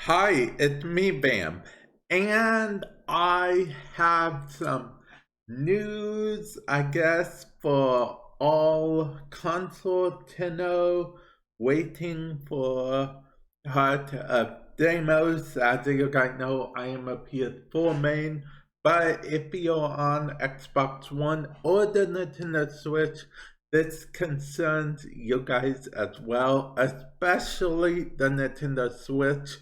Hi, it's me, Bam, and I have some news, I guess, for all console to know, waiting for Heart of Deimos. As you guys know, I am a PS4 main, but if you're on Xbox One or the Nintendo Switch, this concerns you guys as well, especially the Nintendo Switch.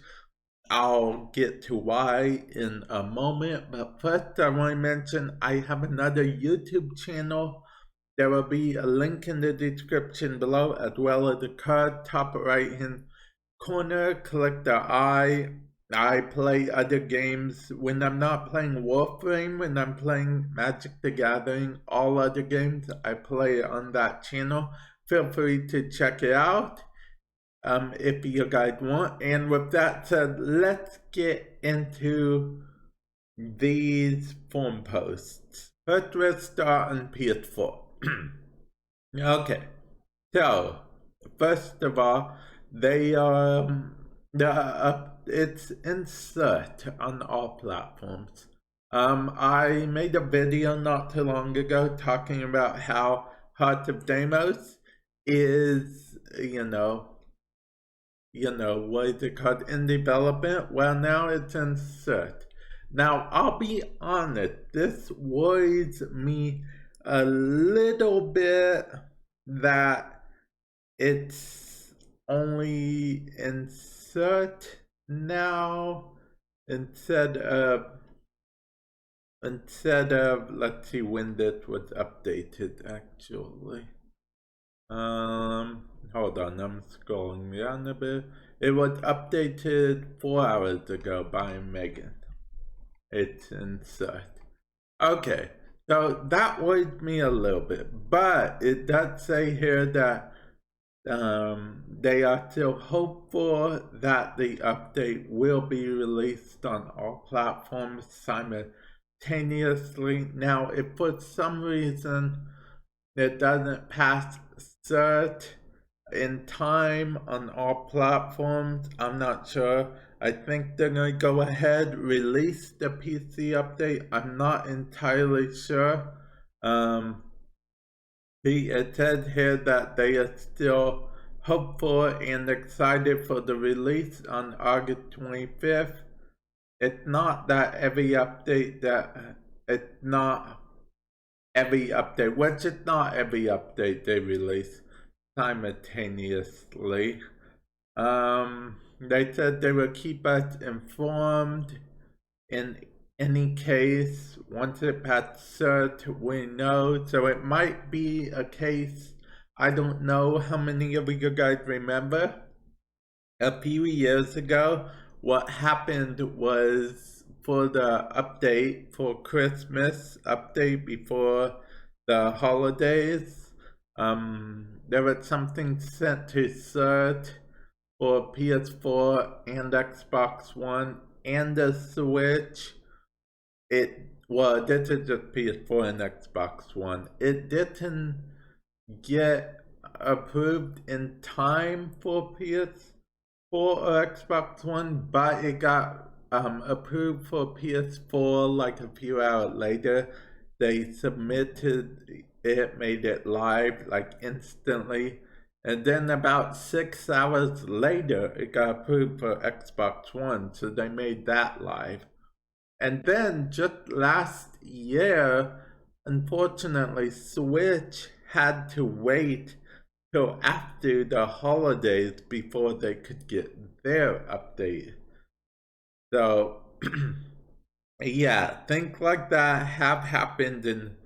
I'll get to why in a moment, but first I want to mention I have another YouTube channel. There will be a link in the description below, as well as the card top right hand corner. Click the I play other games when I'm not playing Warframe, when I'm playing Magic the Gathering, all other games I play on that channel. Feel free to check it out if you guys want. And with that said, let's get into these forum posts. First, let's start on PS4. Okay, so first of all, they it's in Cert on all platforms. I made a video not too long ago talking about how Heart of Deimos is, what is it called, in development? Well, now it's in Cert. Now, I'll be honest, this worries me a little bit that it's only in Cert now instead of let's see when this was updated actually. Hold on, I'm scrolling down a bit. It was updated 4 hours ago by Megan. It's in Cert. Okay, so that worried me a little bit, but it does say here that they are still hopeful that the update will be released on all platforms simultaneously. Now, if for some reason it doesn't pass Cert in time on all platforms, I'm not sure. I think they're going to go ahead, release the PC update. I'm not entirely sure. It says here that they are still hopeful and excited for the release on August 25th. It's not that every update which is not every update they release simultaneously. They said they will keep us informed in any case. Once it passes Cert, we know. So it might be a case, I don't know how many of you guys remember. A few years ago, what happened was for the update for Christmas, update before the holidays, there was something sent to Cert for PS4 and Xbox One and the Switch. This is just PS4 and Xbox One. It didn't get approved in time for PS4 or Xbox One, but it got approved for PS4 like a few hours later. They submitted it, made it live like instantly, and then about 6 hours later it got approved for Xbox One, so they made that live. And then just last year, unfortunately, Switch had to wait till after the holidays before they could get their update. So, yeah, things like that have happened in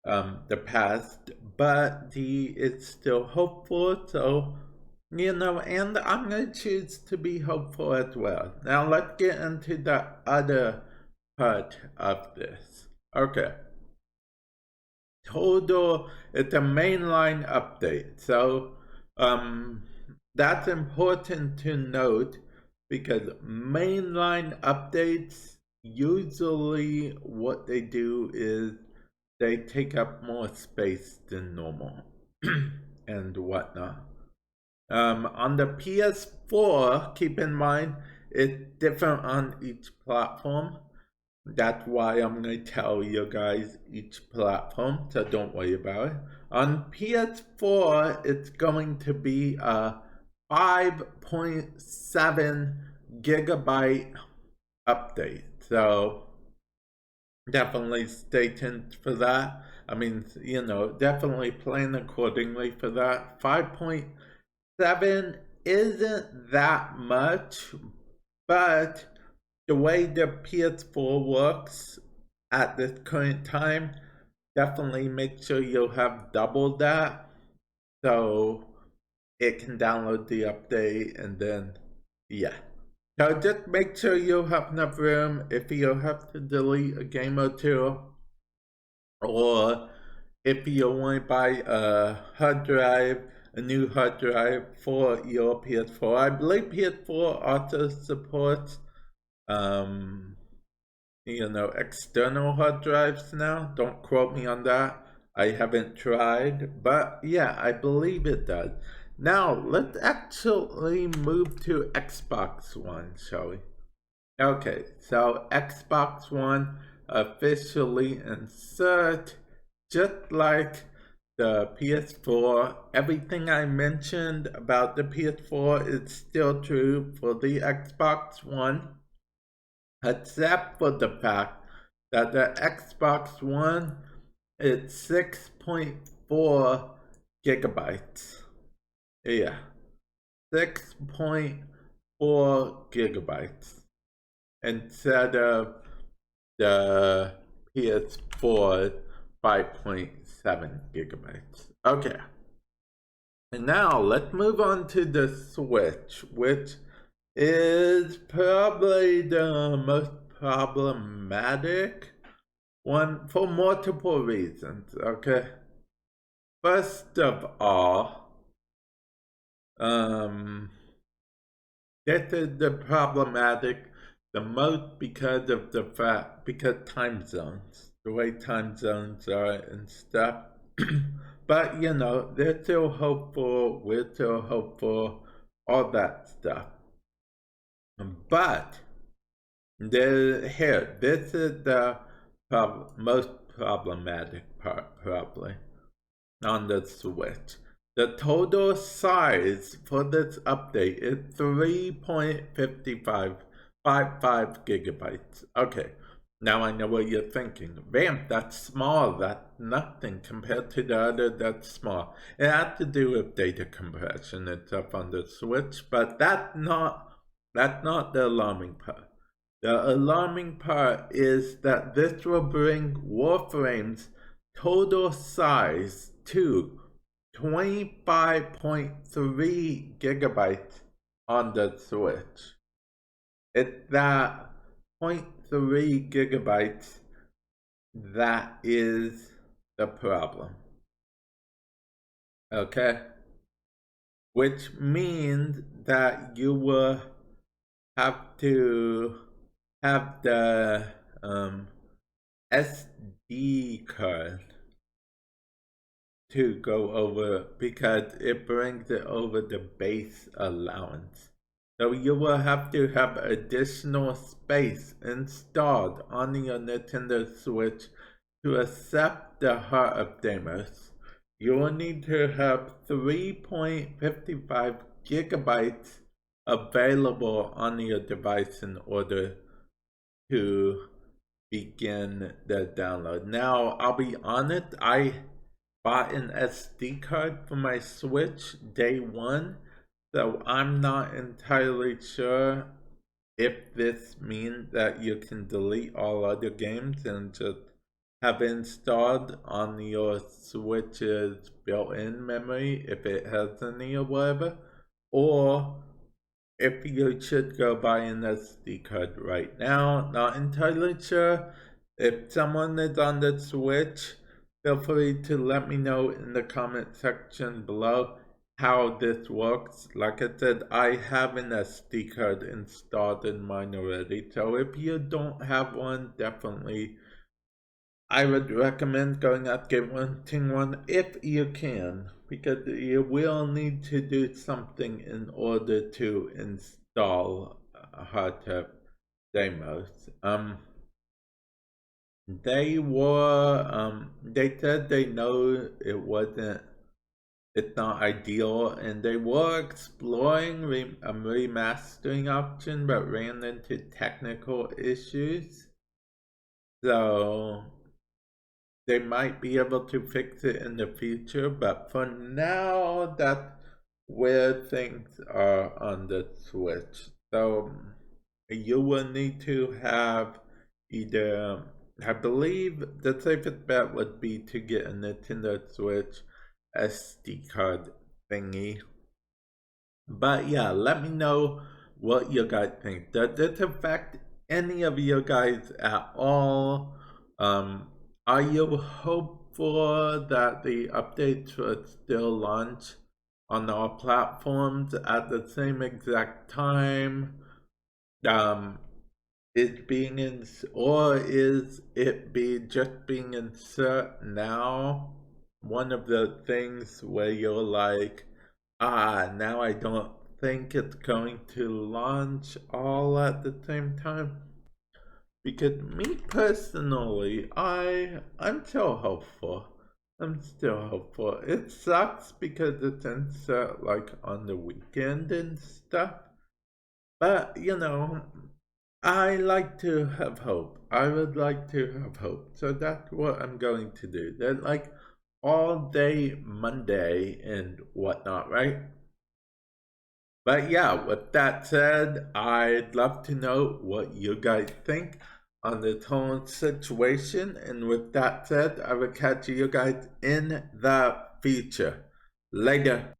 the past, but it's still hopeful. So, and I'm going to choose to be hopeful as well. Now, let's get into the other part of this. Okay. Total, it's a mainline update. So that's important to note because mainline updates, usually what they do is they take up more space than normal and whatnot. On the PS4, keep in mind, It's different on each platform. That's why I'm going to tell you guys each platform, so don't worry about it. On PS4, it's going to be a 5.7 gigabyte update. So definitely stay tuned for that. I mean, definitely plan accordingly for that. 5.7 isn't that much, but the way the PS4 works at this current time, definitely make sure you have double that so it can download the update, and then yeah. So just make sure you have enough room. If you have to delete a game or two, or if you want to buy a hard drive, a new hard drive for your PS4. I believe PS4 also supports external hard drives now. Don't quote me on that. I haven't tried, but yeah, I believe it does. Now, let's actually move to Xbox One, shall we? Okay, so Xbox One officially insert, just like the PS4. Everything I mentioned about the PS4 is still true for the Xbox One, except for the fact that the Xbox One is 6.4 gigabytes. Yeah, 6.4 gigabytes instead of the PS4 5.7 gigabytes. Okay. And now let's move on to the Switch, which is probably the most problematic one for multiple reasons, okay? First of all, this is the problematic the most because of the fact, because time zones, the way time zones are and stuff. But they're still hopeful, we're still hopeful, all that stuff. But this is the most problematic part, probably, on the Switch. The total size for this update is 3.55 gigabytes. Okay, now I know what you're thinking. Bam, that's small. That's nothing compared to the other that's small. It has to do with data compression and stuff on the Switch, but that's not the alarming part. The alarming part is that this will bring Warframe's total size to 25.3 gigabytes on the Switch. It's that 0.3 gigabytes that is the problem. Okay? Which means that you will have to have the SD card to go over, because it brings it over the base allowance. So you will have to have additional space installed on your Nintendo Switch to accept the Heart of Deimos. You will need to have 3.55 gigabytes available on your device in order to begin the download. Now, I'll be honest, I bought an SD card for my Switch day one, so I'm not entirely sure if this means that you can delete all other games and just have it installed on your Switch's built-in memory, if it has any or whatever, or if you should go buy an SD card right now. Not entirely sure. If someone is on the Switch, feel free to let me know in the comment section below how this works. Like I said, I have an SD card installed in mine already, so if you don't have one, definitely I would recommend going out getting one if you can, because you will need to do something in order to install heart of Deimos. They said they know it's not ideal, and they were exploring a remastering option, but ran into technical issues. So they might be able to fix it in the future, but for now, that's where things are on the Switch. So you will need to have either, I believe the safest bet would be to get a Nintendo Switch SD card thingy. But yeah, let me know what you guys think. Does this affect any of you guys at all? Are you hopeful that the updates will still launch on all platforms at the same exact time? Is it just being insert now one of the things where you're like, now I don't think it's going to launch all at the same time? Because me personally, I'm still hopeful. It sucks because it's insert like on the weekend and stuff. But I like to have hope. I would like to have hope. So that's what I'm going to do. They're like all day Monday and whatnot, right? But yeah, with that said, I'd love to know what you guys think on this whole situation. And with that said, I will catch you guys in the future. Later.